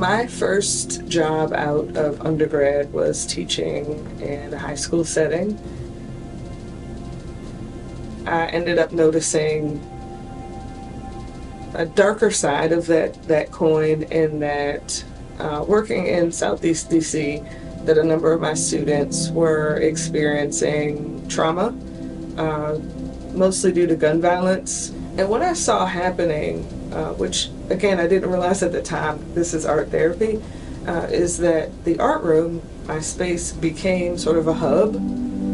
My first job out of undergrad was teaching in a high school setting. I ended up noticing a darker side of that coin in that working in Southeast DC, that a number of my students were experiencing trauma, mostly due to gun violence. And what I saw happening, which again I didn't realize at the time, this is art therapy, is that the art room, my space, became sort of a hub.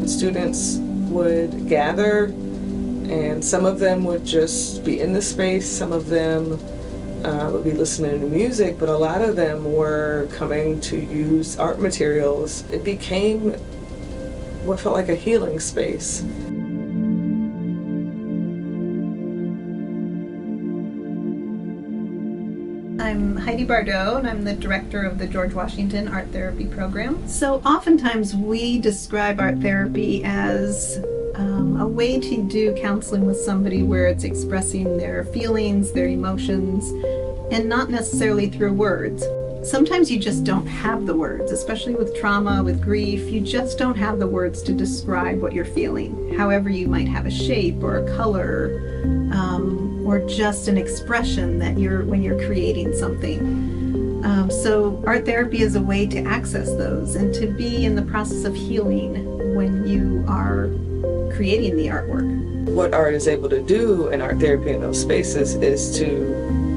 Students would gather, and some of them would just be in the space, some of them would be listening to music, but a lot of them were coming to use art materials. It became what felt like a healing space. I'm Heidi Bardot, and I'm the director of the George Washington Art Therapy Program. So oftentimes we describe art therapy as a way to do counseling with somebody where it's expressing their feelings, their emotions, and not necessarily through words. Sometimes you just don't have the words, especially with trauma, with grief. You just don't have the words to describe what you're feeling. However, you might have a shape or a color, or just an expression that when you're creating something. So art therapy is a way to access those and to be in the process of healing when you are creating the artwork. What art is able to do in art therapy in those spaces is to,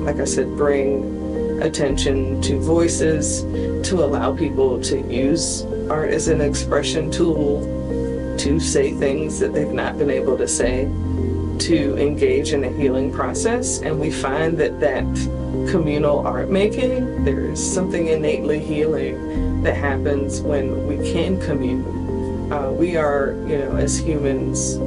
like I said, bring attention to voices, to allow people to use art as an expression tool, to say things that they've not been able to say, to engage in a healing process. And we find that communal art making, there is something innately healing that happens when we can commune. We are, as humans,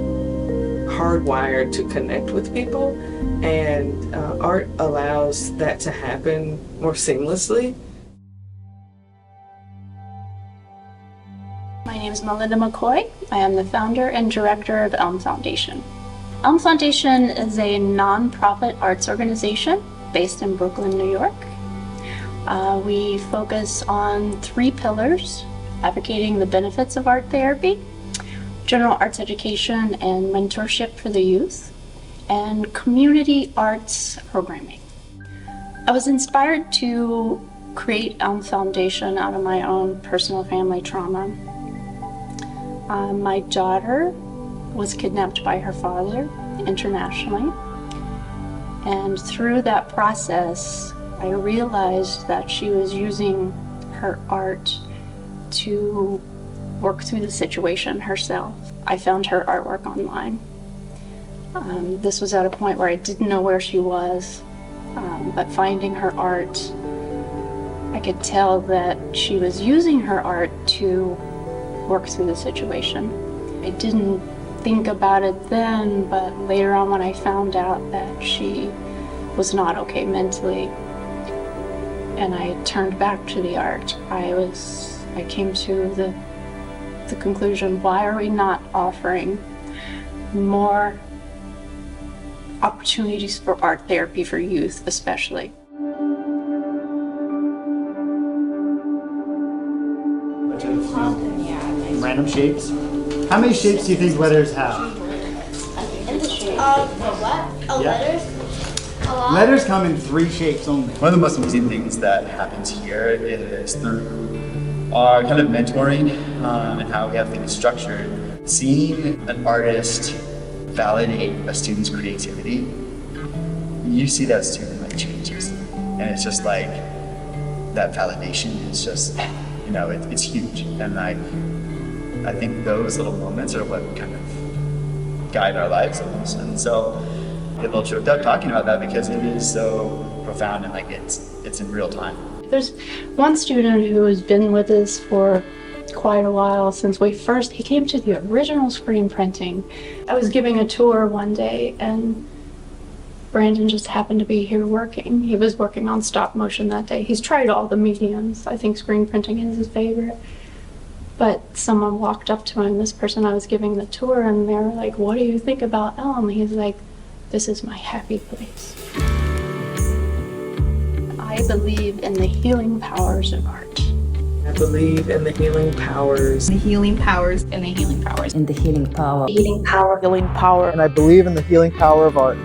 hardwired to connect with people, and art allows that to happen more seamlessly. My name is Melinda McCoy. I am the founder and director of Elm Foundation. Elm Foundation is a nonprofit arts organization based in Brooklyn, New York. We focus on 3 pillars: advocating the benefits of art therapy, general arts education and mentorship for the youth, and community arts programming. I was inspired to create Elm Foundation out of my own personal family trauma. My daughter was kidnapped by her father internationally, and through that process I realized that she was using her art to work through the situation herself. I found her artwork online. This was at a point where I didn't know where she was, but finding her art, I could tell that she was using her art to work through the situation. I didn't think about it then, but later on when I found out that she was not okay mentally, and I turned back to the art, I came to the conclusion, why are we not offering more opportunities for art therapy for youth especially? Random shapes. How many shapes do you think letters have? Letters? A lot? Letters come in 3 shapes only. One of the most amazing things that happens here is through our kind of mentoring and how we have things structured. Seeing an artist validate a student's creativity, you see that student changes, and it's just like that validation is just, it's huge. And I think those little moments are what kind of guide our lives almost. And so I get a little choked up talking about that because it is so profound and it's in real time. There's one student who has been with us for quite a while, since he came to the original screen printing. I was giving a tour one day and Brandon just happened to be here working. He was working on stop motion that day. He's tried all the mediums. I think screen printing is his favorite. But someone walked up to him, this person I was giving the tour, and they were like, "What do you think about Elm?" He's like, "This is my happy place." I believe in the healing powers of art. I believe in the healing powers. The healing powers. In the healing powers. In the healing power. Healing power. Healing power. And I believe in the healing power of art.